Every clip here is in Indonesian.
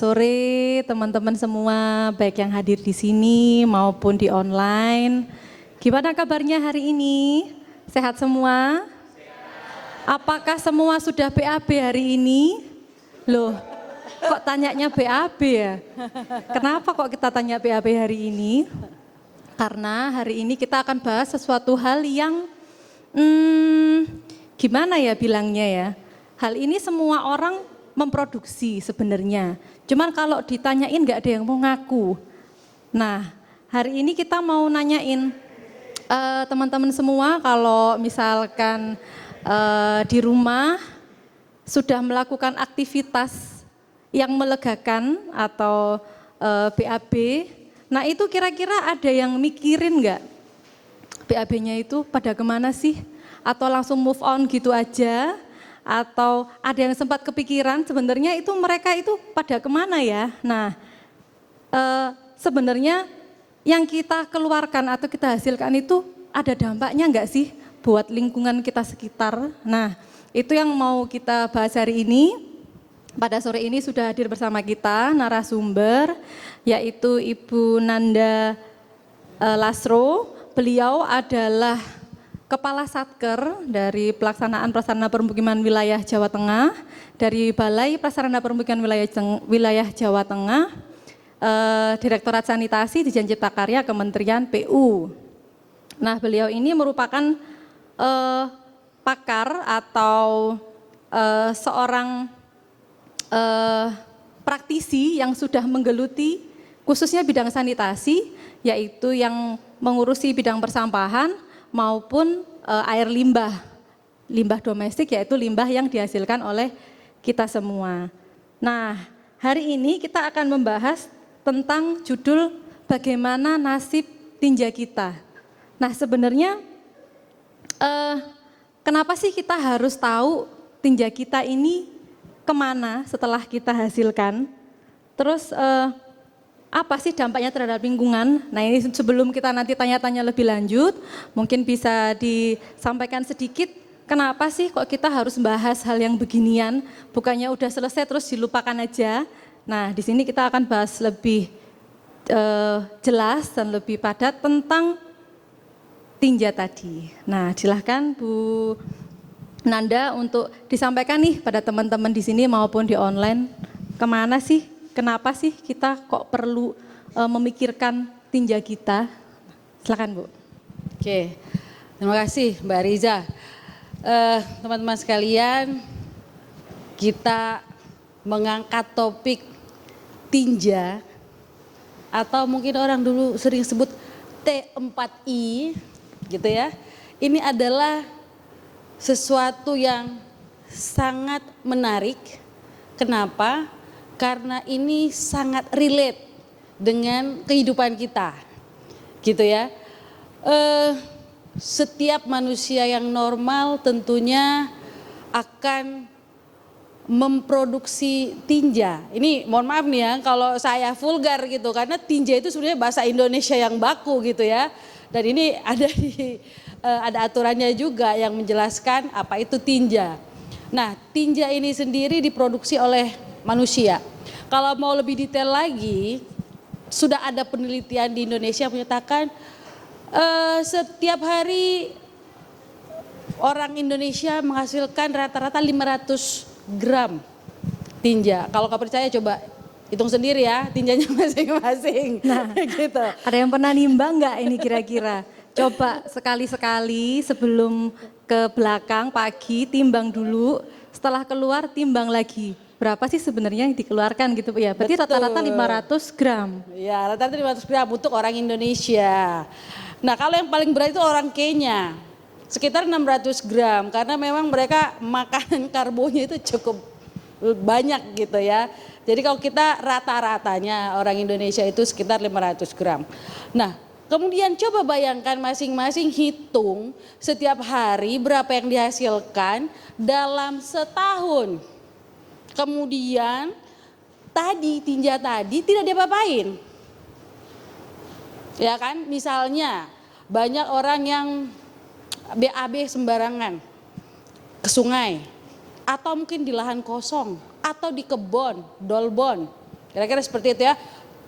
sore teman-teman semua, baik yang hadir di sini maupun di online. Gimana kabarnya hari ini? Sehat semua? Apakah semua sudah BAB hari ini? Loh, kok tanyanya BAB ya? Kenapa kok kita tanya BAB hari ini? Karena hari ini kita akan bahas sesuatu hal yang gimana ya bilangnya ya? Hal ini semua orang memproduksi sebenarnya. Cuman kalau ditanyain nggak ada yang mau ngaku. Nah, hari ini kita mau nanyain teman-teman semua kalau misalkan di rumah sudah melakukan aktivitas yang melegakan atau BAB. Nah itu kira-kira ada yang mikirin nggak BAB-nya itu pada kemana sih? Atau langsung move on gitu aja? Atau ada yang sempat kepikiran sebenarnya itu mereka itu pada kemana ya? Nah sebenarnya yang kita keluarkan atau kita hasilkan itu ada dampaknya enggak sih buat lingkungan kita sekitar? Nah itu yang mau kita bahas hari ini. Pada sore ini sudah hadir bersama kita narasumber yaitu Ibu Nanda Lasro. Beliau adalah Kepala Satker dari Pelaksanaan Prasarana Permukiman Wilayah Jawa Tengah, dari Balai Prasarana Permukiman Wilayah Jawa Tengah, Direktorat Sanitasi Ditjen Cipta Karya Kementerian PU. Nah beliau ini merupakan pakar atau seorang praktisi yang sudah menggeluti khususnya bidang sanitasi, yaitu yang mengurusi bidang persampahan, maupun air limbah domestik, yaitu limbah yang dihasilkan oleh kita semua. Nah, hari ini kita akan membahas tentang judul bagaimana nasib tinja kita. Nah, sebenarnya kenapa sih kita harus tahu tinja kita ini kemana setelah kita hasilkan? Terus apa sih dampaknya terhadap lingkungan? Nah ini sebelum kita nanti tanya-tanya lebih lanjut, mungkin bisa disampaikan sedikit kenapa sih kok kita harus bahas hal yang beginian, bukannya udah selesai terus dilupakan aja. Nah di sini kita akan bahas lebih jelas dan lebih padat tentang tinja tadi. Nah silahkan Bu Nanda untuk disampaikan nih pada teman-teman di sini maupun di online, kemana sih? Kenapa sih kita kok perlu memikirkan tinja kita? Silakan Bu. Oke, terima kasih Mbak Riza. Teman-teman sekalian, kita mengangkat topik tinja atau mungkin orang dulu sering sebut T4I gitu ya. Ini adalah sesuatu yang sangat menarik. Kenapa? Karena ini sangat relate dengan kehidupan kita, gitu ya. Setiap manusia yang normal tentunya akan memproduksi tinja. Ini mohon maaf nih ya kalau saya vulgar gitu, karena tinja itu sebenarnya bahasa Indonesia yang baku gitu ya. Dan ini ada aturannya juga yang menjelaskan apa itu tinja. Nah, tinja ini sendiri diproduksi oleh manusia. Kalau mau lebih detail lagi, sudah ada penelitian di Indonesia yang menyatakan setiap hari orang Indonesia menghasilkan rata-rata 500 gram tinja. Kalau nggak percaya coba hitung sendiri ya tinjanya masing-masing. Nah, gitu. Ada yang pernah nimbang nggak ini kira-kira? Coba sekali-sekali sebelum ke belakang pagi timbang dulu, setelah keluar timbang lagi. Berapa sih sebenarnya yang dikeluarkan gitu ya? Berarti rata-rata 500 gram. Ya rata-rata 500 gram untuk orang Indonesia. Nah kalau yang paling berat itu orang Kenya. Sekitar 600 gram karena memang mereka makanan karbonya itu cukup banyak gitu ya. Jadi kalau kita rata-ratanya orang Indonesia itu sekitar 500 gram. Nah kemudian coba bayangkan masing-masing hitung setiap hari berapa yang dihasilkan dalam setahun. Kemudian tinja tadi tidak diapa-apain. Ya kan, misalnya banyak orang yang BAB sembarangan ke sungai atau mungkin di lahan kosong atau di kebun, dolbon Kira-kira seperti itu ya.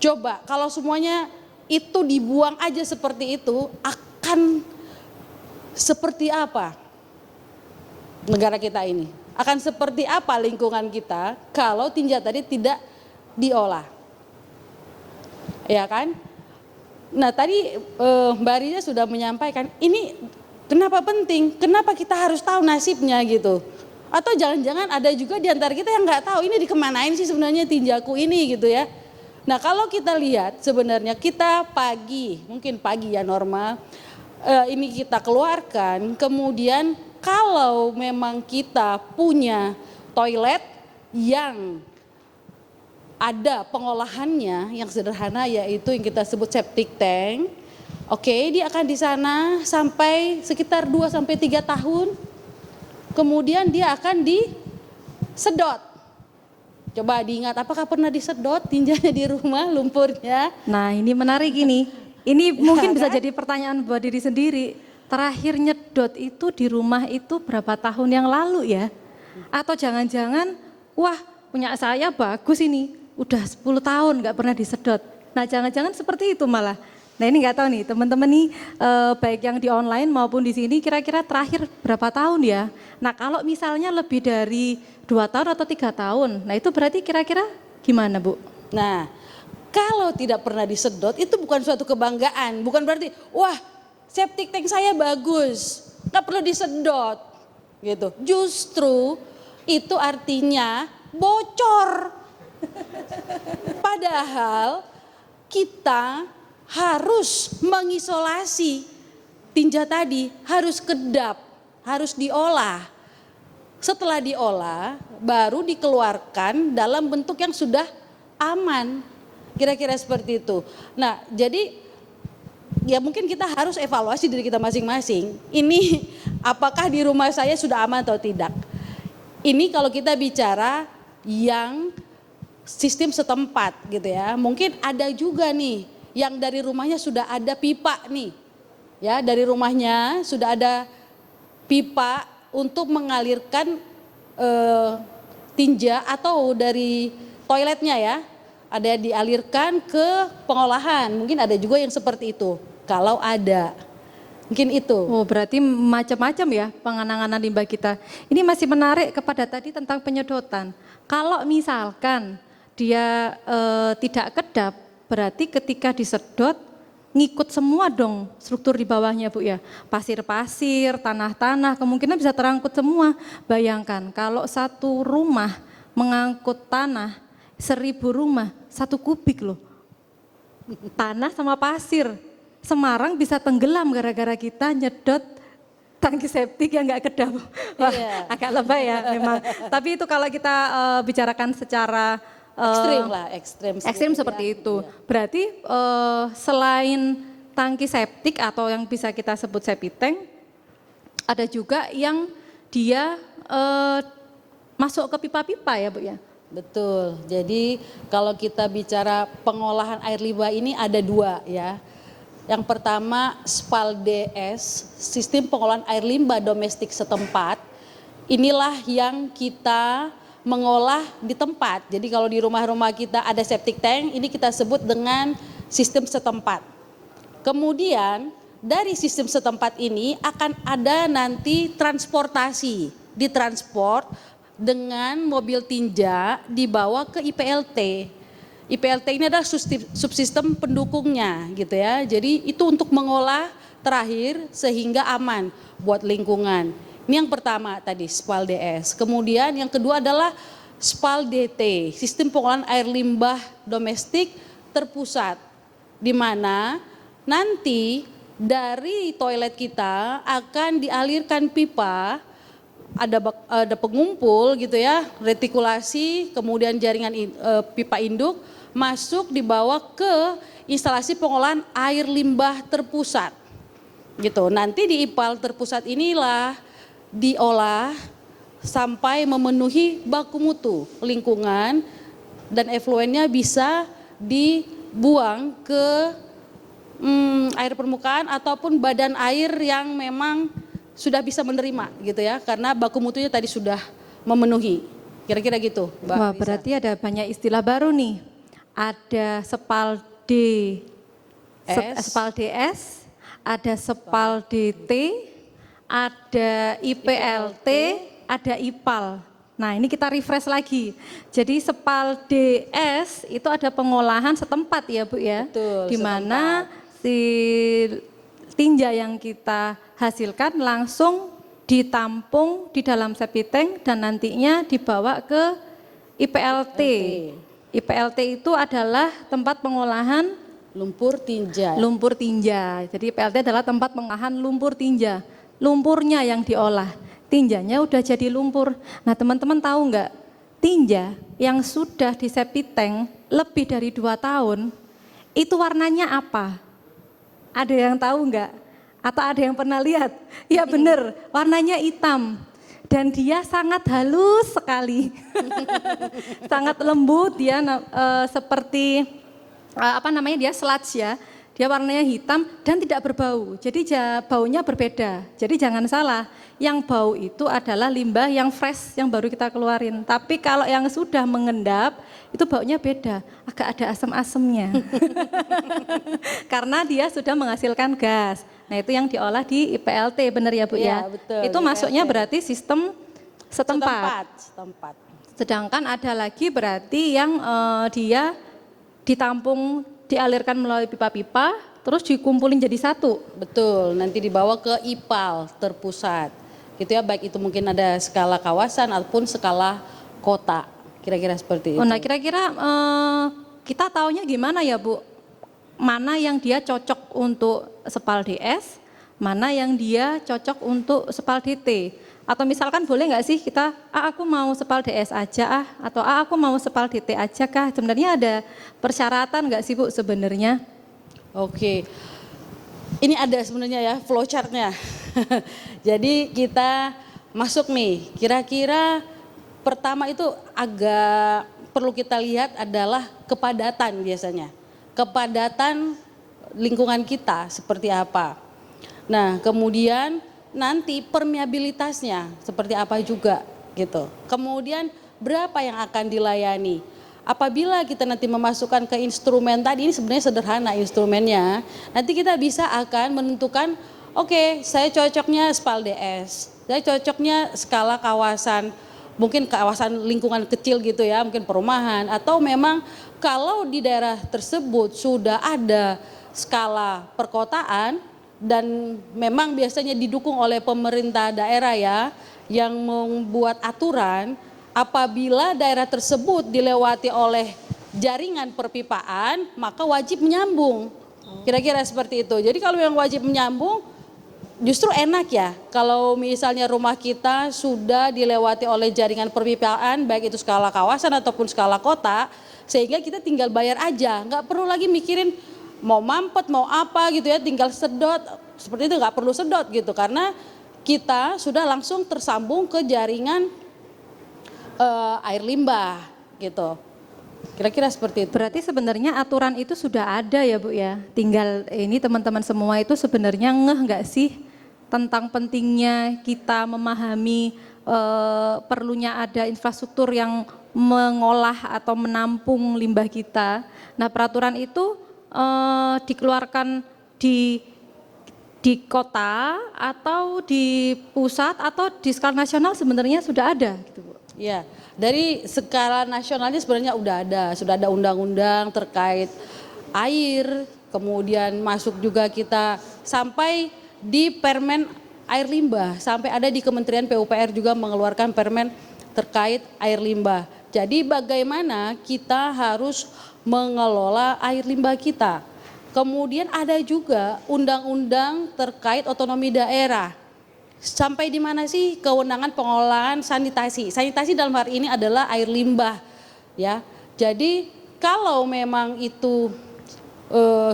Coba kalau semuanya itu dibuang aja seperti itu, akan seperti apa negara kita ini? Akan seperti apa lingkungan kita kalau tinja tadi tidak diolah? Ya kan? Nah tadi Mbak Riza sudah menyampaikan, ini kenapa penting? Kenapa kita harus tahu nasibnya gitu? Atau jangan-jangan ada juga di antara kita yang nggak tahu ini dikemanain sih sebenarnya tinjaku ini gitu ya. Nah kalau kita lihat sebenarnya kita mungkin pagi ya Norma, ini kita keluarkan, kemudian kalau memang kita punya toilet yang ada pengolahannya yang sederhana, yaitu yang kita sebut septic tank. Oke, dia akan di sana sampai sekitar 2-3 tahun. Kemudian dia akan disedot. Coba diingat, apakah pernah disedot tinjanya di rumah lumpurnya? Nah ini menarik ini. Ini mungkin bisa jadi pertanyaan buat diri sendiri. Terakhir nyedot itu di rumah itu berapa tahun yang lalu ya? Atau jangan-jangan, wah punya saya bagus ini, udah 10 tahun nggak pernah disedot. Nah jangan-jangan seperti itu malah. Nah ini nggak tahu nih teman-teman nih, baik yang di online maupun di sini kira-kira terakhir berapa tahun ya? Nah kalau misalnya lebih dari 2 tahun atau 3 tahun, nah itu berarti kira-kira gimana Bu? Nah, kalau tidak pernah disedot itu bukan suatu kebanggaan, bukan berarti wah septic tank saya bagus, nggak perlu disedot, gitu. Justru itu artinya bocor. Padahal kita harus mengisolasi tinja tadi, harus kedap, harus diolah. Setelah diolah, baru dikeluarkan dalam bentuk yang sudah aman. Kira-kira seperti itu. Nah, jadi ya mungkin kita harus evaluasi diri kita masing-masing. Ini apakah di rumah saya sudah aman atau tidak? Ini kalau kita bicara yang sistem setempat gitu ya. Mungkin ada juga nih yang dari rumahnya sudah ada pipa nih. Ya, dari rumahnya sudah ada pipa untuk mengalirkan tinja atau dari toiletnya ya, ada dialirkan ke pengolahan. Mungkin ada juga yang seperti itu. Kalau ada, mungkin itu. Oh berarti macam-macam ya penanganan limbah kita. Ini masih menarik kepada tadi tentang penyedotan. Kalau misalkan dia tidak kedap, berarti ketika disedot ngikut semua dong struktur di bawahnya Bu ya. Pasir-pasir, tanah-tanah kemungkinan bisa terangkut semua. Bayangkan kalau satu rumah mengangkut tanah 1000 rumah, 1 kubik loh. Tanah sama pasir. Semarang bisa tenggelam gara-gara kita nyedot tangki septik yang nggak kedap. Wah, Iya. agak lebay ya memang. Tapi itu kalau kita bicarakan secara ekstrim seperti itu. Iya. Berarti selain tangki septik atau yang bisa kita sebut septic tank, ada juga yang dia masuk ke pipa-pipa ya Bu ya? Betul. Jadi kalau kita bicara pengolahan air limbah ini ada 2 ya. Yang pertama SPAL-DS, sistem pengolahan air limbah domestik setempat. Inilah yang kita mengolah di tempat. Jadi kalau di rumah-rumah kita ada septic tank, ini kita sebut dengan sistem setempat. Kemudian dari sistem setempat ini akan ada nanti transportasi, ditransport dengan mobil tinja dibawa ke IPLT. IPLT ini adalah subsistem pendukungnya gitu ya. Jadi itu untuk mengolah terakhir sehingga aman buat lingkungan. Ini yang pertama tadi SPAL-DS. Kemudian yang kedua adalah SPAL-DT, sistem pengolahan air limbah domestik terpusat, di mana nanti dari toilet kita akan dialirkan pipa, ada pengumpul gitu ya, retikulasi, kemudian jaringan pipa induk masuk dibawa ke instalasi pengolahan air limbah terpusat. Gitu. Nanti di IPAL terpusat inilah diolah sampai memenuhi baku mutu lingkungan dan efluennya bisa dibuang ke air permukaan ataupun badan air yang memang sudah bisa menerima gitu ya, karena baku mutunya tadi sudah memenuhi. Kira-kira gitu, Mbak Wah Risa. berarti ada banyak istilah baru nih. ada Spal D, Spal DS, ada Spal DT, ada IPLT, ada IPAL. Nah ini kita refresh lagi. Jadi Spal DS itu ada pengolahan setempat ya Bu ya. Betul, di mana si tinja yang kita hasilkan langsung ditampung di dalam septic tank dan nantinya dibawa ke IPLT. IPLT itu adalah tempat pengolahan lumpur tinja. lumpur tinja. Jadi IPLT adalah tempat pengolahan lumpur tinja. Lumpurnya yang diolah, tinjanya udah jadi lumpur. Nah teman-teman tahu nggak, tinja yang sudah di septic tank lebih dari 2 tahun, itu warnanya apa? Ada yang tahu nggak? Atau ada yang pernah lihat? Ya benar, warnanya hitam. Dan dia sangat halus sekali. Sangat lembut, dia seperti, dia sludge ya. Dia warnanya hitam dan tidak berbau. Jadi baunya berbeda. Jadi jangan salah, yang bau itu adalah limbah yang fresh yang baru kita keluarin. Tapi kalau yang sudah mengendap, itu baunya beda, agak ada asam-asamnya. Karena dia sudah menghasilkan gas. Nah itu yang diolah di IPLT, benar ya Bu ya? Betul, itu masuknya berarti sistem setempat. Sedangkan ada lagi berarti yang dia ditampung, dialirkan melalui pipa-pipa, terus dikumpulin jadi satu. Betul, nanti dibawa ke IPAL terpusat. Gitu ya, baik itu mungkin ada skala kawasan ataupun skala kota. Kira-kira seperti itu. Nah kira-kira kita taunya gimana ya Bu? Mana yang dia cocok untuk Spal DS, mana yang dia cocok untuk Spal DT. Atau misalkan boleh nggak sih kita, aku mau Spal DS aja atau aku mau Spal DT aja kah? Sebenarnya ada persyaratan nggak sih Bu sebenarnya? Oke, ini ada sebenarnya ya flowchartnya. Jadi kita masuk nih, kira-kira pertama itu agak perlu kita lihat adalah kepadatan biasanya. Kepadatan lingkungan kita seperti apa. Nah kemudian nanti permeabilitasnya seperti apa juga gitu. Kemudian berapa yang akan dilayani. Apabila kita nanti memasukkan ke instrumen tadi, ini sebenarnya sederhana instrumennya. Nanti kita bisa akan menentukan, oke, saya cocoknya Spal DS, saya cocoknya skala kawasan, mungkin kawasan lingkungan kecil gitu ya, mungkin perumahan, atau memang kalau di daerah tersebut sudah ada skala perkotaan dan memang biasanya didukung oleh pemerintah daerah ya yang membuat aturan apabila daerah tersebut dilewati oleh jaringan perpipaan maka wajib menyambung. Kira-kira seperti itu. Jadi kalau yang wajib menyambung justru enak ya kalau misalnya rumah kita sudah dilewati oleh jaringan perpipaan baik itu skala kawasan ataupun skala kota sehingga kita tinggal bayar aja, nggak perlu lagi mikirin mau mampet mau apa gitu ya, tinggal sedot seperti itu, nggak perlu sedot gitu karena kita sudah langsung tersambung ke jaringan air limbah gitu. Kira-kira seperti itu. Berarti sebenarnya aturan itu sudah ada ya Bu ya. Tinggal ini teman-teman semua itu sebenarnya ngeh nggak sih tentang pentingnya kita memahami perlunya ada infrastruktur yang mengolah atau menampung limbah kita. Nah peraturan itu dikeluarkan di kota atau di pusat atau di skala nasional sebenarnya sudah ada gitu Bu. Ya, dari skala nasionalnya sebenarnya sudah ada undang-undang terkait air, kemudian masuk juga kita sampai di Permen air limbah, sampai ada di Kementerian PUPR juga mengeluarkan permen terkait air limbah. Jadi bagaimana kita harus mengelola air limbah kita. Kemudian ada juga undang-undang terkait otonomi daerah. Sampai di mana sih kewenangan pengolahan sanitasi? Sanitasi dalam hal ini adalah air limbah, ya. Jadi kalau memang itu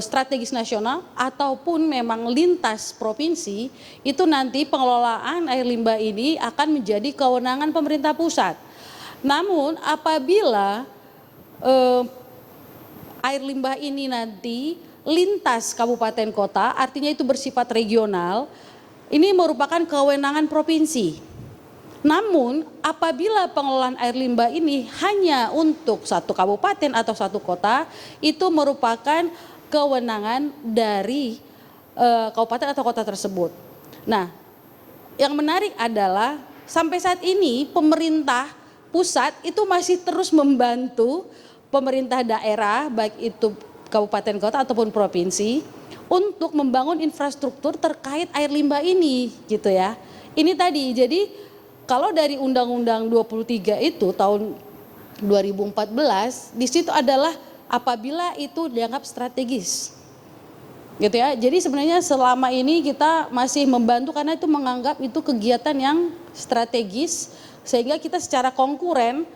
strategis nasional ataupun memang lintas provinsi, itu nanti pengelolaan air limbah ini akan menjadi kewenangan pemerintah pusat. Namun apabila air limbah ini nanti lintas kabupaten kota, artinya itu bersifat regional. Ini merupakan kewenangan provinsi. Namun apabila pengelolaan air limbah ini hanya untuk satu kabupaten atau satu kota, itu merupakan kewenangan dari kabupaten atau kota tersebut. Nah, yang menarik adalah sampai saat ini pemerintah pusat itu masih terus membantu pemerintah daerah, baik itu kabupaten kota ataupun provinsi, untuk membangun infrastruktur terkait air limbah ini gitu ya. Ini tadi, jadi kalau dari Undang-Undang 23 itu tahun 2014, di situ adalah apabila itu dianggap strategis. Gitu ya. Jadi sebenarnya selama ini kita masih membantu karena itu menganggap itu kegiatan yang strategis, sehingga kita secara konkuren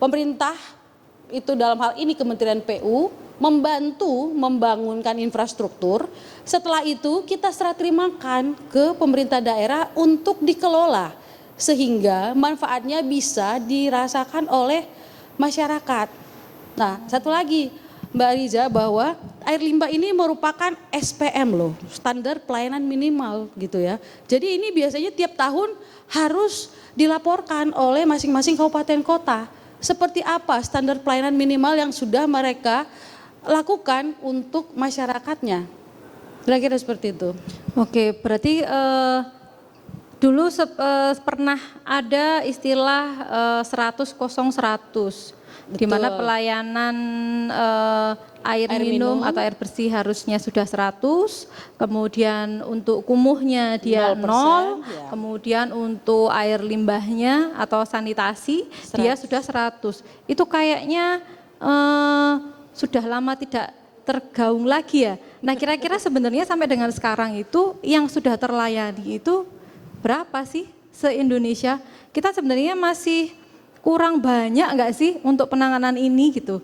pemerintah itu dalam hal ini Kementerian PU membantu membangunkan infrastruktur. Setelah itu kita serah terimakan ke pemerintah daerah untuk dikelola sehingga manfaatnya bisa dirasakan oleh masyarakat. Nah, satu lagi Mbak Riza, bahwa air limbah ini merupakan SPM loh, standar pelayanan minimal gitu ya. Jadi ini biasanya tiap tahun harus dilaporkan oleh masing-masing kabupaten kota. Seperti apa standar pelayanan minimal yang sudah mereka lakukan untuk masyarakatnya. Kira-kira seperti itu. Oke, berarti dulu pernah ada istilah 100-100, di mana pelayanan air minum atau air bersih harusnya sudah 100, kemudian untuk kumuhnya dia 0, ya. kemudian untuk air limbahnya atau sanitasi 100. Dia sudah 100. Itu kayaknya sudah lama tidak tergaung lagi ya. Nah, kira-kira sebenarnya sampai dengan sekarang itu yang sudah terlayani itu berapa sih se-Indonesia? Kita sebenarnya masih kurang banyak nggak sih untuk penanganan ini gitu?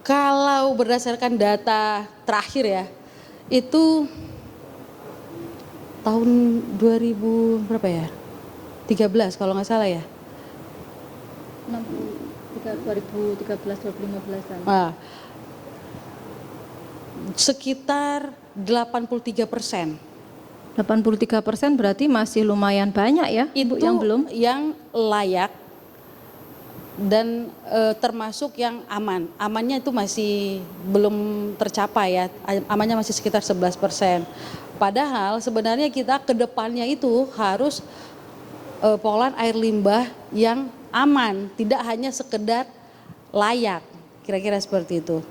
Kalau berdasarkan data terakhir ya, itu tahun 2000 berapa ya? 13 kalau nggak salah ya. 2013-2015-an. Nah, sekitar 83%. 83% berarti masih lumayan banyak ya, Itu Ibu, yang belum? Yang layak dan termasuk yang aman. Amannya itu masih belum tercapai ya, amannya masih sekitar 11%. Padahal sebenarnya kita ke depannya itu harus pengolahan air limbah yang aman, tidak hanya sekedar layak, kira-kira seperti itu.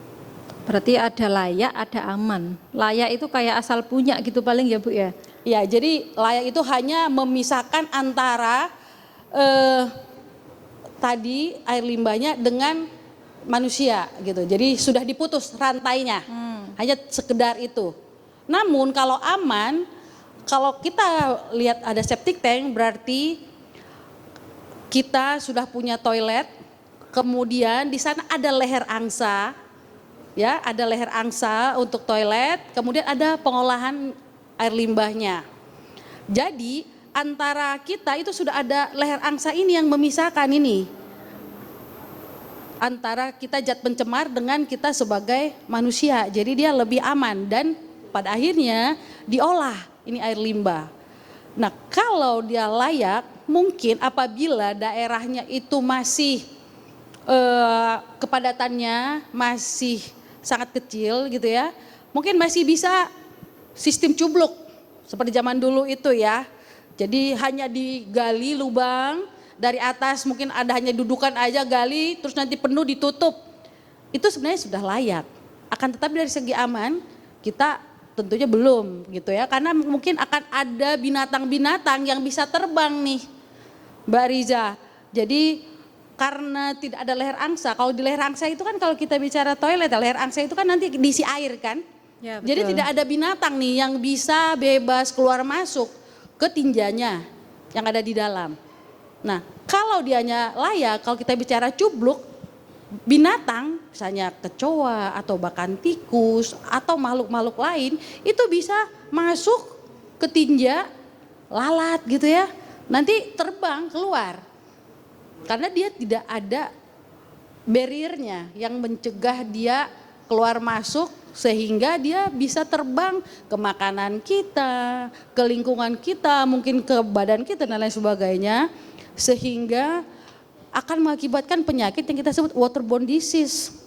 Berarti ada layak, ada aman. Layak itu kayak asal punya gitu paling ya Bu ya? Ya, jadi layak itu hanya memisahkan antara tadi air limbahnya dengan manusia gitu. Jadi sudah diputus rantainya, hanya sekedar itu. Namun kalau aman, kalau kita lihat ada septic tank berarti kita sudah punya toilet, kemudian di sana ada leher angsa, ya ada leher angsa untuk toilet, kemudian ada pengolahan air limbahnya. Jadi antara kita itu sudah ada leher angsa ini yang memisahkan ini antara kita zat pencemar dengan kita sebagai manusia. Jadi dia lebih aman dan pada akhirnya diolah ini air limbah. Nah, kalau dia layak, mungkin apabila daerahnya itu masih kepadatannya masih sangat kecil gitu ya, mungkin masih bisa sistem cubluk seperti zaman dulu itu ya. Jadi hanya digali lubang dari atas, mungkin ada hanya dudukan aja gali, terus nanti penuh ditutup. Itu sebenarnya sudah layak. Akan tetapi dari segi aman kita tentunya belum gitu ya, karena mungkin akan ada binatang-binatang yang bisa terbang nih Mbak Riza. Jadi karena tidak ada leher angsa, kalau di leher angsa itu kan kalau kita bicara toilet, leher angsa itu kan nanti diisi air kan. Ya, betul. Jadi tidak ada binatang nih yang bisa bebas keluar masuk ke tinjanya yang ada di dalam. Nah, kalau dianya layak, kalau kita bicara cubluk, binatang misalnya kecoa atau bahkan tikus atau makhluk-makhluk lain itu bisa masuk ke tinja, lalat gitu ya, nanti terbang keluar. Karena dia tidak ada barriernya yang mencegah dia keluar masuk sehingga dia bisa terbang ke makanan kita, ke lingkungan kita, mungkin ke badan kita dan lain sebagainya, sehingga akan mengakibatkan penyakit yang kita sebut waterborne disease.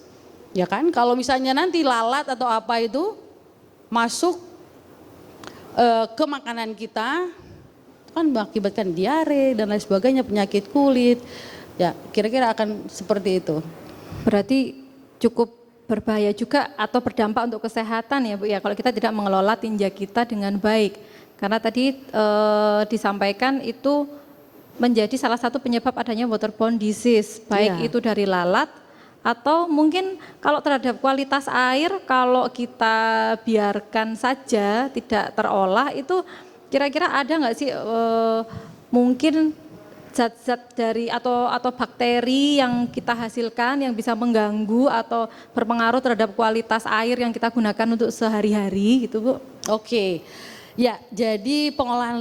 Ya kan, kalau misalnya nanti lalat atau apa itu masuk ke makanan kita, kan mengakibatkan diare dan lain sebagainya, penyakit kulit. Ya, kira-kira akan seperti itu. Berarti cukup berbahaya juga atau berdampak untuk kesehatan ya Bu ya kalau kita tidak mengelola tinja kita dengan baik. Karena tadi disampaikan itu menjadi salah satu penyebab adanya waterborne disease, baik itu dari lalat atau mungkin kalau terhadap kualitas air kalau kita biarkan saja tidak terolah itu kira-kira ada nggak sih mungkin zat-zat dari atau bakteri yang kita hasilkan yang bisa mengganggu atau berpengaruh terhadap kualitas air yang kita gunakan untuk sehari-hari gitu Bu? Oke, ya jadi pengolahan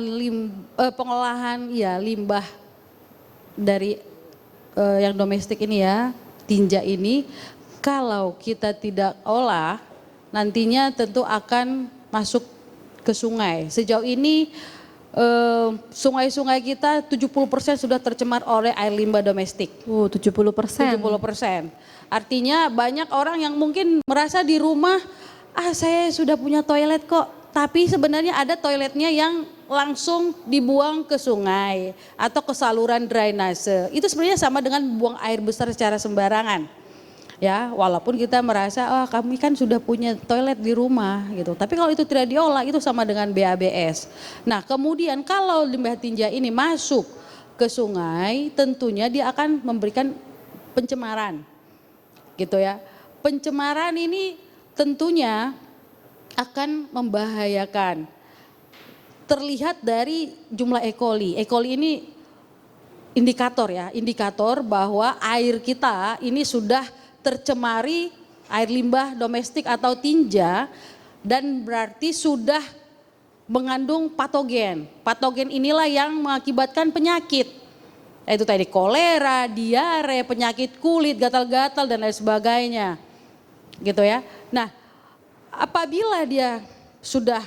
ya limbah dari yang domestik ini ya, tinja ini, kalau kita tidak olah nantinya tentu akan masuk ke sungai. Sejauh ini sungai-sungai kita 70% sudah tercemar oleh air limbah domestik. 70%. 70%. Artinya banyak orang yang mungkin merasa di rumah, saya sudah punya toilet kok. Tapi sebenarnya ada toiletnya yang langsung dibuang ke sungai atau ke saluran drainase. Itu sebenarnya sama dengan buang air besar secara sembarangan. Ya, walaupun kita merasa kami kan sudah punya toilet di rumah gitu. Tapi kalau itu tidak diolah itu sama dengan BABS. Nah, kemudian kalau limbah tinja ini masuk ke sungai, tentunya dia akan memberikan pencemaran. Gitu ya. Pencemaran ini tentunya akan membahayakan. Terlihat dari jumlah E. coli. E. coli ini indikator ya, indikator bahwa air kita ini sudah tercemari air limbah domestik atau tinja dan berarti sudah mengandung patogen. Patogen inilah yang mengakibatkan penyakit. Yaitu tadi kolera, diare, penyakit kulit, gatal-gatal dan lain sebagainya. Gitu ya. Nah, apabila dia sudah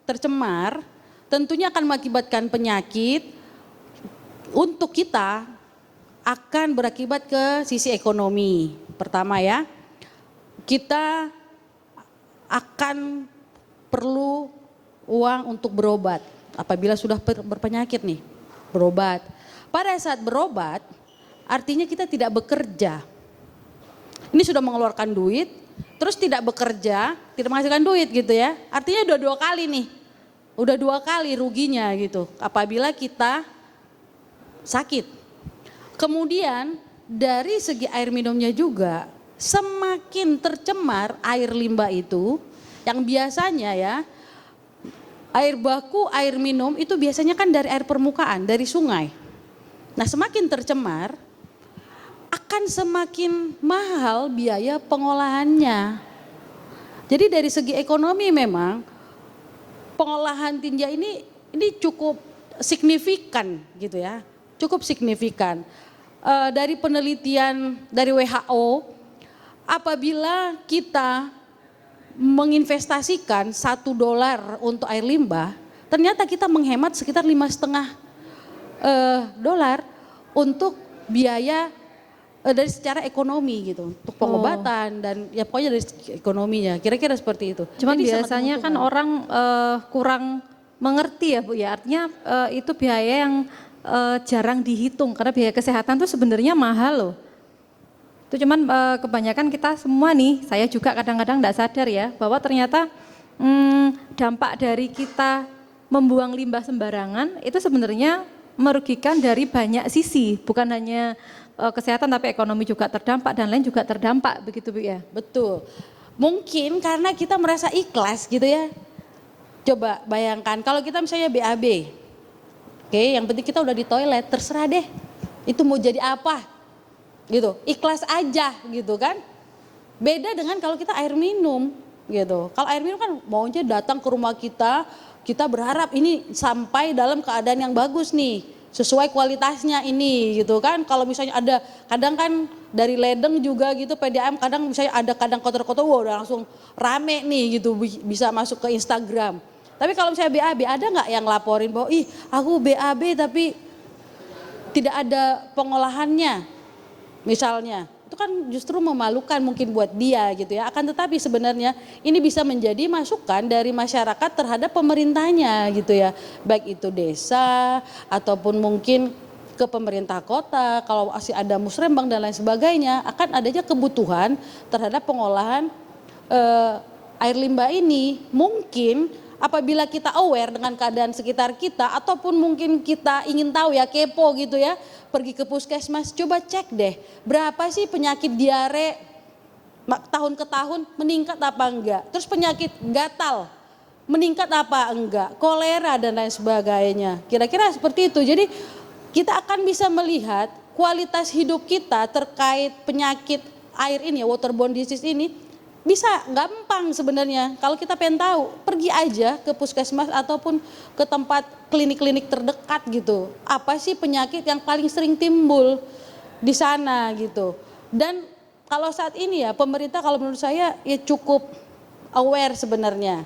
tercemar, tentunya akan mengakibatkan penyakit untuk kita akan berakibat ke sisi ekonomi. Pertama ya, kita akan perlu uang untuk berobat apabila sudah berpenyakit nih, berobat. Pada saat berobat, artinya kita tidak bekerja. Ini sudah mengeluarkan duit, terus tidak bekerja, tidak menghasilkan duit gitu ya. Artinya udah 2 kali nih, udah 2 kali ruginya gitu apabila kita sakit. Kemudian dari segi air minumnya juga semakin tercemar air limbah itu yang biasanya ya air baku, air minum itu biasanya kan dari air permukaan, dari sungai. Nah semakin tercemar akan semakin mahal biaya pengolahannya. Jadi dari segi ekonomi memang pengolahan tinja ini cukup signifikan gitu ya, cukup signifikan. Dari penelitian dari WHO, apabila kita menginvestasikan $1 untuk air limbah, ternyata kita menghemat sekitar $5,5 untuk biaya dari secara ekonomi gitu, untuk pengobatan dan ya pokoknya dari ekonominya, kira-kira seperti itu. Cuman jadi biasanya kan orang kurang mengerti ya Bu ya, artinya itu biaya yang jarang dihitung karena biaya kesehatan itu sebenarnya mahal loh. Itu cuman kebanyakan kita semua nih, saya juga kadang-kadang enggak sadar ya bahwa ternyata dampak dari kita membuang limbah sembarangan itu sebenarnya merugikan dari banyak sisi, bukan hanya kesehatan tapi ekonomi juga terdampak dan lain juga terdampak begitu Bu ya. Betul. Mungkin karena kita merasa ikhlas gitu ya. Coba bayangkan kalau kita misalnya BAB. Oke, yang penting kita udah di toilet, terserah deh. Itu mau jadi apa? Gitu. Ikhlas aja gitu kan. Beda dengan kalau kita air minum gitu. Kalau air minum kan maunya datang ke rumah kita berharap ini sampai dalam keadaan yang bagus nih. sesuai kualitasnya ini gitu kan. Kalau misalnya ada kadang kan dari ledeng juga gitu PDAM kadang misalnya ada kadang kotor-kotor wah udah langsung rame nih gitu bisa masuk ke Instagram. Tapi kalau misalnya BAB ada nggak yang laporin bahwa ih aku BAB tapi tidak ada pengolahannya misalnya, itu kan justru memalukan mungkin buat dia gitu ya. Akan tetapi sebenarnya ini bisa menjadi masukan dari masyarakat terhadap pemerintahnya gitu ya, baik itu desa ataupun mungkin ke pemerintah kota, kalau masih ada musrembang dan lain sebagainya, akan adanya kebutuhan terhadap pengolahan air limbah ini. Mungkin apabila kita aware dengan keadaan sekitar kita ataupun mungkin kita ingin tahu ya, kepo gitu ya, pergi ke puskesmas, coba cek deh berapa sih penyakit diare tahun ke tahun meningkat apa enggak, terus penyakit gatal meningkat apa enggak, kolera dan lain sebagainya, kira-kira seperti itu. Jadi kita akan bisa melihat kualitas hidup kita terkait penyakit air ini ya, waterborne disease ini bisa gampang sebenarnya. Kalau kita pengen tahu, pergi aja ke puskesmas ataupun ke tempat klinik-klinik terdekat gitu. Apa sih penyakit yang paling sering timbul di sana gitu. Dan kalau saat ini ya pemerintah kalau menurut saya ya cukup aware sebenarnya.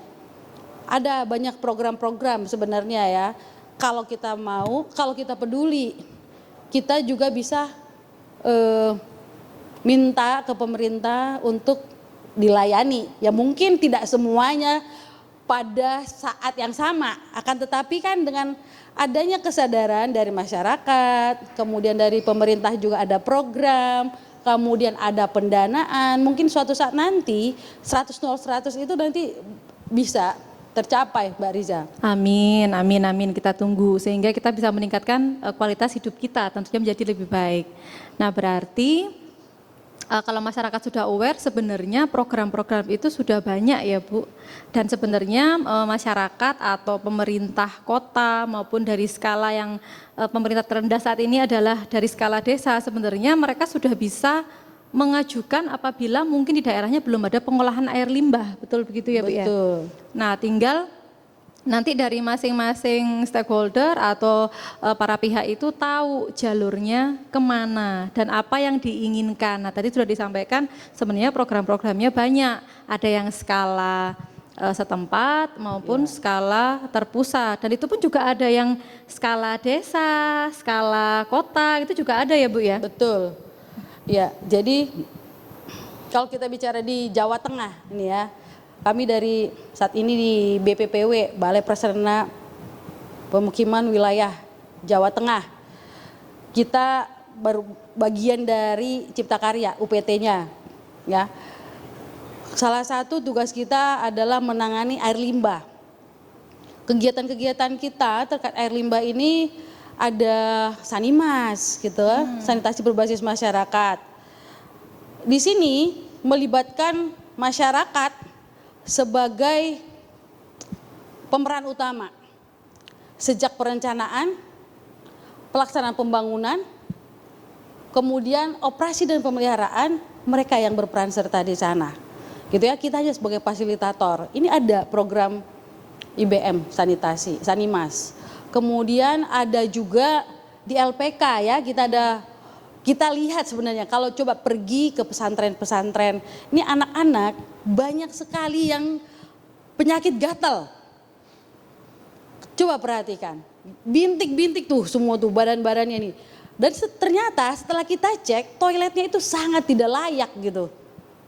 Ada banyak program-program sebenarnya ya. Kalau kita mau, kalau kita peduli, kita juga bisa minta ke pemerintah untuk dilayani. Ya mungkin tidak semuanya pada saat yang sama, akan tetapi kan dengan adanya kesadaran dari masyarakat, kemudian dari pemerintah juga ada program, kemudian ada pendanaan, mungkin suatu saat nanti 100 itu nanti bisa tercapai, Mbak Riza. Amin, amin, amin. Kita tunggu sehingga kita bisa meningkatkan kualitas hidup kita, tentunya menjadi lebih baik. Nah, berarti kalau masyarakat sudah aware, sebenarnya program-program itu sudah banyak ya Bu. Dan sebenarnya masyarakat atau pemerintah kota maupun dari skala yang pemerintah terendah saat ini adalah dari skala desa, sebenarnya mereka sudah bisa mengajukan apabila mungkin di daerahnya belum ada pengolahan air limbah, betul begitu ya Bu ya? Betul. Nah tinggal nanti dari masing-masing stakeholder atau para pihak itu tahu jalurnya kemana dan apa yang diinginkan. Nah tadi sudah disampaikan sebenarnya program-programnya banyak, ada yang skala setempat maupun skala terpusat, dan itu pun juga ada yang skala desa, skala kota, itu juga ada ya Bu ya? Betul. Ya, jadi kalau kita bicara di Jawa Tengah ini ya, kami dari saat ini di BPPW, Balai Prasarana Pemukiman Wilayah Jawa Tengah. Kita baru bagian dari Cipta Karya, UPT-nya. Ya. Salah satu tugas kita adalah menangani air limbah. Kegiatan-kegiatan kita terkait air limbah ini ada Sanimas gitu, sanitasi berbasis masyarakat. Di sini melibatkan masyarakat sebagai pemeran utama sejak perencanaan, pelaksanaan pembangunan, kemudian operasi dan pemeliharaan, mereka yang berperan serta di sana. Gitu ya, kita hanya sebagai fasilitator. Ini ada program IBM sanitasi, Sanimas. Kemudian ada juga di LPK ya, kita lihat sebenarnya kalau coba pergi ke pesantren-pesantren, ini anak-anak banyak sekali yang penyakit gatal. Coba perhatikan, bintik-bintik tuh semua tuh badan-badannya nih. Dan ternyata setelah kita cek toiletnya itu sangat tidak layak gitu.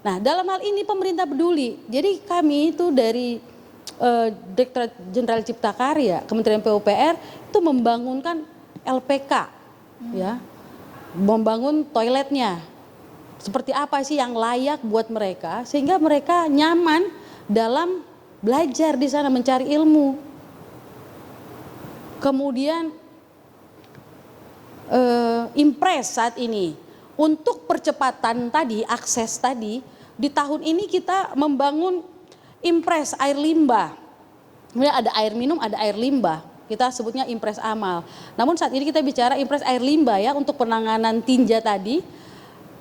Nah dalam hal ini pemerintah peduli. Jadi kami itu dari Direktorat Jenderal Cipta Karya, Kementerian PUPR itu membangunkan LPK, ya, membangun toiletnya. Seperti apa sih yang layak buat mereka sehingga mereka nyaman dalam belajar di sana mencari ilmu. Kemudian Impres saat ini untuk percepatan tadi akses tadi di tahun ini kita membangun Impres air limbah. Kemudian ada air minum, ada air limbah. Kita sebutnya Impres Amal. Namun saat ini kita bicara Impres air limbah ya untuk penanganan tinja tadi.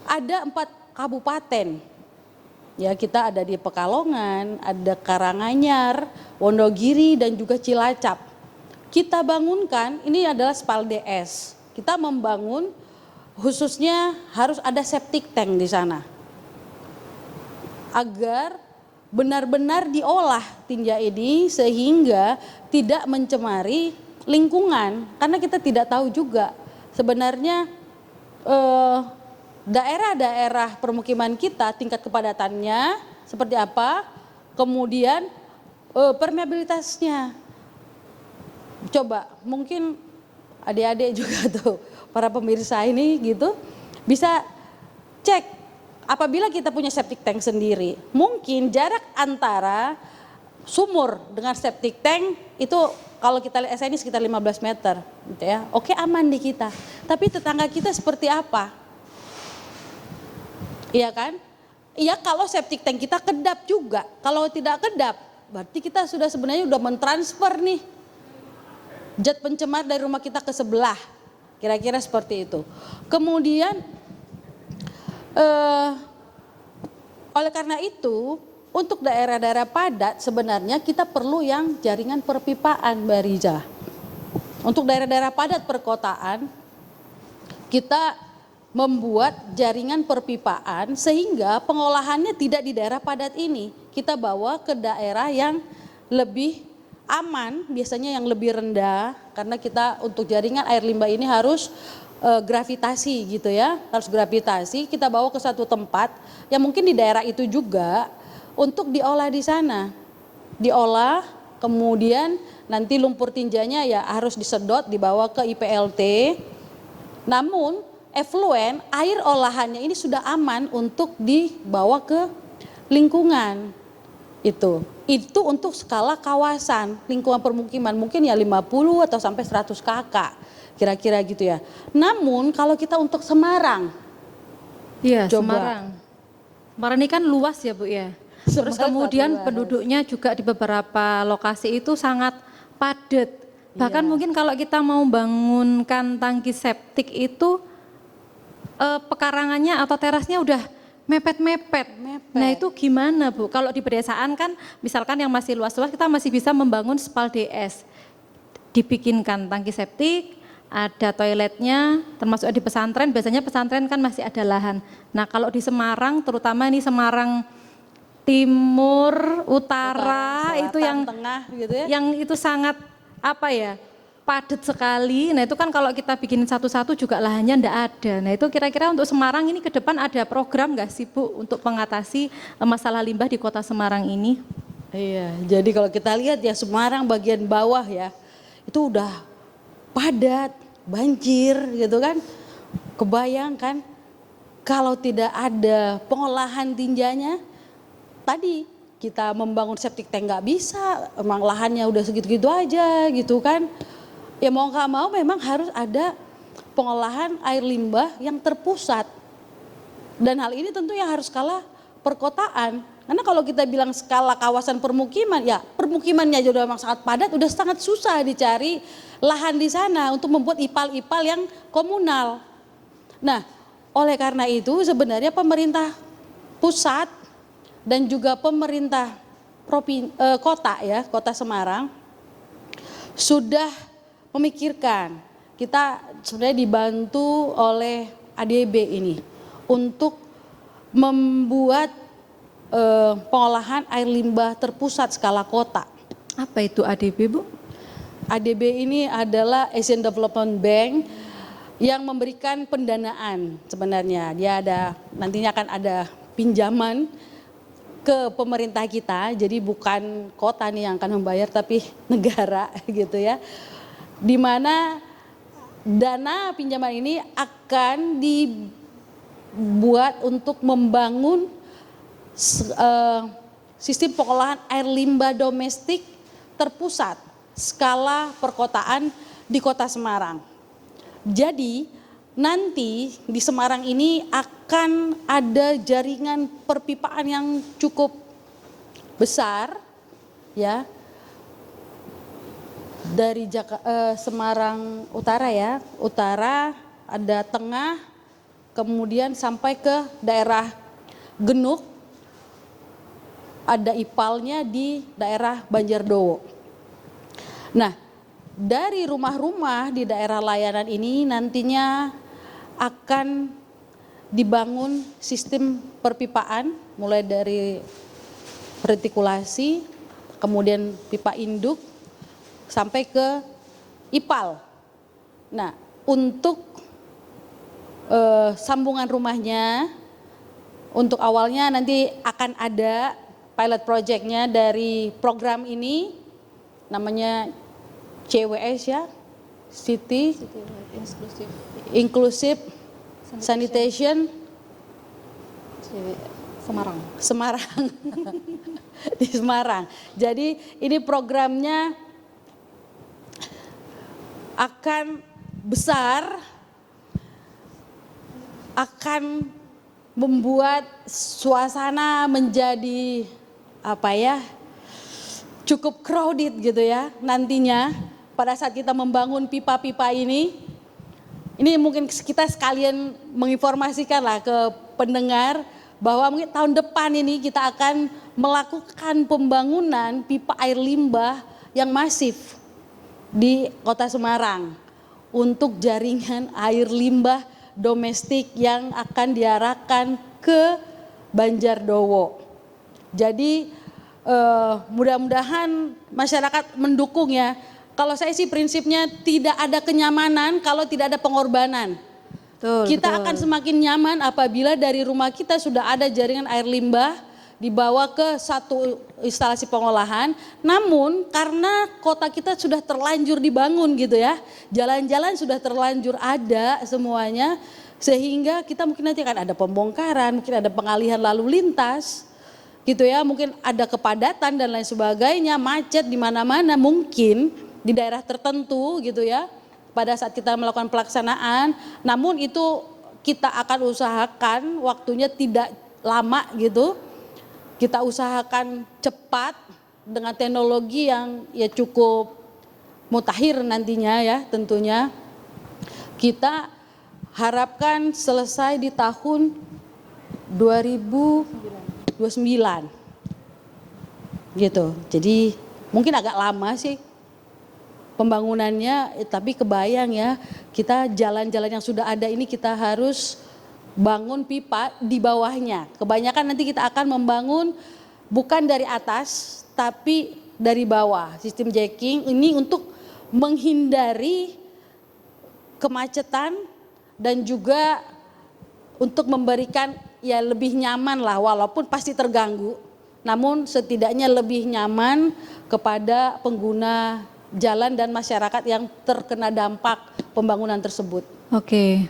Ada 4 kabupaten. Ya, kita ada di Pekalongan, ada Karanganyar, Wonogiri dan juga Cilacap. kita bangunkan ini adalah Spal DS. Kita membangun khususnya harus ada septic tank di sana. Agar benar-benar diolah tinja ini sehingga tidak mencemari lingkungan. Karena kita tidak tahu juga sebenarnya daerah-daerah permukiman kita tingkat kepadatannya seperti apa, kemudian permeabilitasnya. Coba mungkin adik-adik juga tuh para pemirsa ini gitu bisa cek apabila kita punya septic tank sendiri, mungkin jarak antara sumur dengan septic tank itu kalau kita lihat ini sekitar 15 meter gitu ya. Oke, aman di kita. Tapi tetangga kita seperti apa? Iya kan? Iya, kalau septic tank kita kedap juga. Kalau tidak kedap, berarti kita sudah sebenarnya udah mentransfer nih zat pencemar dari rumah kita ke sebelah. Kira-kira seperti itu. Kemudian oleh karena itu untuk daerah-daerah padat sebenarnya kita perlu yang jaringan perpipaan, Mbak Riza. Untuk daerah-daerah padat perkotaan kita membuat jaringan perpipaan sehingga pengolahannya tidak di daerah padat ini. Kita bawa ke daerah yang lebih aman, biasanya yang lebih rendah, karena kita untuk jaringan air limbah ini harus gravitasi gitu ya, harus gravitasi. Kita bawa ke satu tempat yang mungkin di daerah itu juga untuk diolah di sana, diolah, kemudian nanti lumpur tinjanya ya harus disedot, dibawa ke IPLT. Namun efluen air olahannya ini sudah aman untuk dibawa ke lingkungan. Itu untuk skala kawasan lingkungan permukiman mungkin ya 50 atau sampai 100 KK kira-kira gitu ya. Namun kalau kita untuk Semarang, Iya, coba. Semarang ini kan luas ya Bu ya. Terus Semarang kemudian luas. penduduknya juga di beberapa lokasi itu sangat padat. Bahkan Iya. mungkin kalau kita mau bangunkan tangki septik itu pekarangannya atau terasnya udah mepet-mepet. Nah itu gimana Bu? Kalau di pedesaan kan misalkan yang masih luas-luas kita masih bisa membangun Spal DS. Dibikinkan tangki septik, ada toiletnya, termasuk di pesantren, biasanya pesantren kan masih ada lahan. Nah kalau di Semarang, terutama ini Semarang Timur, Utara, Selatan, itu yang tengah gitu ya. yang itu sangat apa ya, padat sekali. Nah itu kan kalau kita bikin satu-satu juga lahannya ndak ada. Nah itu kira-kira untuk Semarang ini ke depan ada program nggak sih Bu untuk mengatasi masalah limbah di kota Semarang ini? Iya, jadi kalau kita lihat ya Semarang bagian bawah ya, itu udah padat, banjir gitu kan. Kebayang kan kalau tidak ada pengolahan tinjanya, tadi kita membangun septic tank nggak bisa, emang lahannya udah segitu-gitu aja gitu kan. Ya mau nggak mau memang harus ada pengolahan air limbah yang terpusat. Dan hal ini tentu yang harus skala perkotaan. Karena kalau kita bilang skala kawasan permukiman, ya permukimannya juga memang sangat padat, udah sangat susah dicari lahan di sana untuk membuat ipal-ipal yang komunal. Nah, oleh karena itu sebenarnya pemerintah pusat dan juga pemerintah kota ya, kota Semarang sudah memikirkan. Kita sebenarnya dibantu oleh ADB ini untuk membuat pengolahan air limbah terpusat skala kota. Apa itu ADB Bu? ADB ini adalah Asian Development Bank yang memberikan pendanaan sebenarnya. Dia nantinya akan ada pinjaman ke pemerintah kita, jadi bukan kota nih yang akan membayar tapi negara gitu ya. Di mana dana pinjaman ini akan dibuat untuk membangun sistem pengolahan air limbah domestik terpusat skala perkotaan di kota Semarang. Jadi nanti di Semarang ini akan ada jaringan perpipaan yang cukup besar ya, dari Semarang Utara ya, utara ada tengah, kemudian sampai ke daerah Genuk, ada ipalnya di daerah Banjardowo. Nah, dari rumah-rumah di daerah layanan ini nantinya akan dibangun sistem perpipaan mulai dari retikulasi, kemudian pipa induk sampai ke IPAL. Nah, untuk sambungan rumahnya, untuk awalnya nanti akan ada pilot projectnya dari program ini, namanya CWS ya, City Inclusive Sanitation Semarang. Di Semarang. Jadi ini programnya akan besar, akan membuat suasana menjadi cukup crowded gitu ya nantinya pada saat kita membangun pipa-pipa ini. Ini mungkin kita sekalian menginformasikan lah ke pendengar bahwa mungkin tahun depan ini kita akan melakukan pembangunan pipa air limbah yang masif di Kota Semarang untuk jaringan air limbah domestik yang akan diarahkan ke Banjardowo. Jadi mudah-mudahan masyarakat mendukung ya. Kalau saya sih prinsipnya tidak ada kenyamanan kalau tidak ada pengorbanan. Kita akan semakin nyaman apabila dari rumah kita sudah ada jaringan air limbah dibawa ke satu instalasi pengolahan. Namun karena kota kita sudah terlanjur dibangun gitu ya, jalan-jalan sudah terlanjur ada semuanya, sehingga kita mungkin nanti akan ada pembongkaran, mungkin ada pengalihan lalu lintas gitu ya, mungkin ada kepadatan dan lain sebagainya, macet di mana-mana mungkin di daerah tertentu gitu ya pada saat kita melakukan pelaksanaan. Namun itu kita akan usahakan waktunya tidak lama gitu, kita usahakan cepat dengan teknologi yang ya cukup mutakhir nantinya ya tentunya. Kita harapkan selesai di tahun 2029 gitu. Jadi mungkin agak lama sih pembangunannya, tapi kebayang ya kita jalan-jalan yang sudah ada ini kita harus bangun pipa di bawahnya. Kebanyakan nanti kita akan membangun bukan dari atas tapi dari bawah, sistem jacking ini untuk menghindari kemacetan dan juga untuk memberikan ya lebih nyaman lah, walaupun pasti terganggu, namun setidaknya lebih nyaman kepada pengguna jalan dan masyarakat yang terkena dampak pembangunan tersebut. Oke,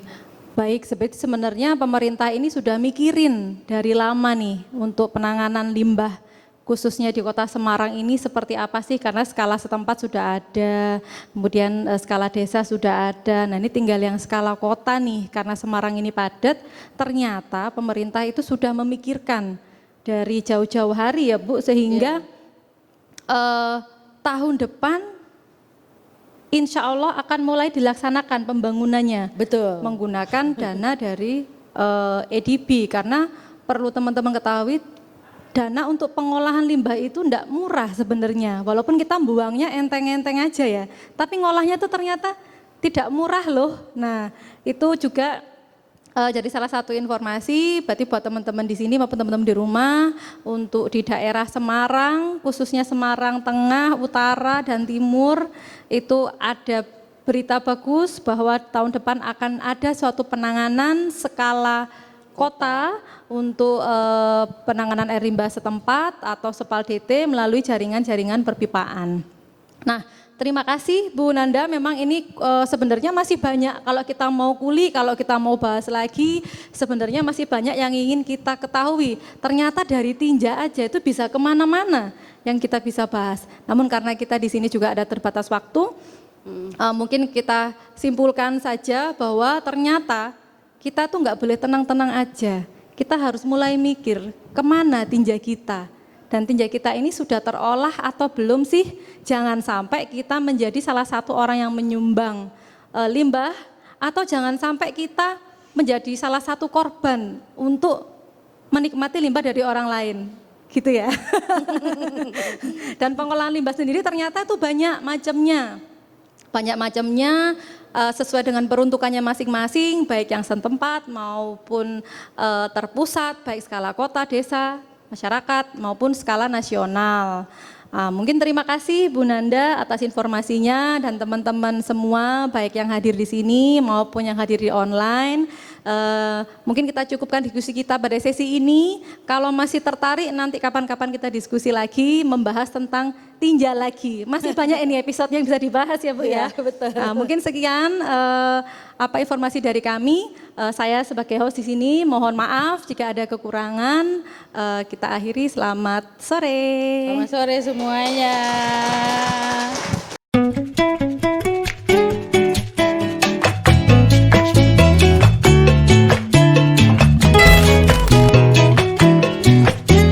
baik, sebenarnya pemerintah ini sudah mikirin dari lama nih untuk penanganan limbah khususnya di Kota Semarang ini seperti apa sih, karena skala setempat sudah ada, kemudian skala desa sudah ada, nah ini tinggal yang skala kota nih, karena Semarang ini padat, ternyata pemerintah itu sudah memikirkan dari jauh-jauh hari ya Bu, sehingga tahun depan insya Allah akan mulai dilaksanakan pembangunannya. Betul. Menggunakan dana dari EDB, karena perlu teman-teman ketahui dana untuk pengolahan limbah itu tidak murah sebenarnya. Walaupun kita buangnya enteng-enteng aja ya, tapi ngolahnya itu ternyata tidak murah loh. Nah itu juga jadi salah satu informasi berarti buat teman-teman di sini maupun teman-teman di rumah, untuk di daerah Semarang, khususnya Semarang Tengah, Utara, dan Timur, itu ada berita bagus bahwa tahun depan akan ada suatu penanganan skala kota untuk penanganan air limbah setempat atau Sepal DT melalui jaringan-jaringan perpipaan. Nah, terima kasih Bu Nanda, memang ini sebenarnya masih banyak kalau kita mau kalau kita mau bahas lagi, sebenarnya masih banyak yang ingin kita ketahui. Ternyata dari tinja aja itu bisa kemana-mana yang kita bisa bahas. Namun karena kita di sini juga ada terbatas waktu, mungkin kita simpulkan saja bahwa ternyata kita tuh nggak boleh tenang-tenang aja. Kita harus mulai mikir kemana tinja kita. Dan tinja kita ini sudah terolah atau belum sih? Jangan sampai kita menjadi salah satu orang yang menyumbang limbah, atau jangan sampai kita menjadi salah satu korban untuk menikmati limbah dari orang lain. Gitu ya. Dan pengolahan limbah sendiri ternyata itu banyak macamnya. banyak macamnya, sesuai dengan peruntukannya masing-masing, baik yang setempat maupun terpusat, baik skala kota, desa, masyarakat maupun skala nasional. Mungkin terima kasih Bu Nanda atas informasinya dan teman-teman semua baik yang hadir di sini maupun yang hadir di online. Mungkin kita cukupkan diskusi kita pada sesi ini. Kalau masih tertarik nanti kapan-kapan kita diskusi lagi membahas tentang tinja lagi. Masih banyak ini episode yang bisa dibahas ya Bu ya. Betul. Mungkin sekian apa informasi dari kami. Saya sebagai host di sini mohon maaf jika ada kekurangan. Kita akhiri, selamat sore. Selamat sore semuanya.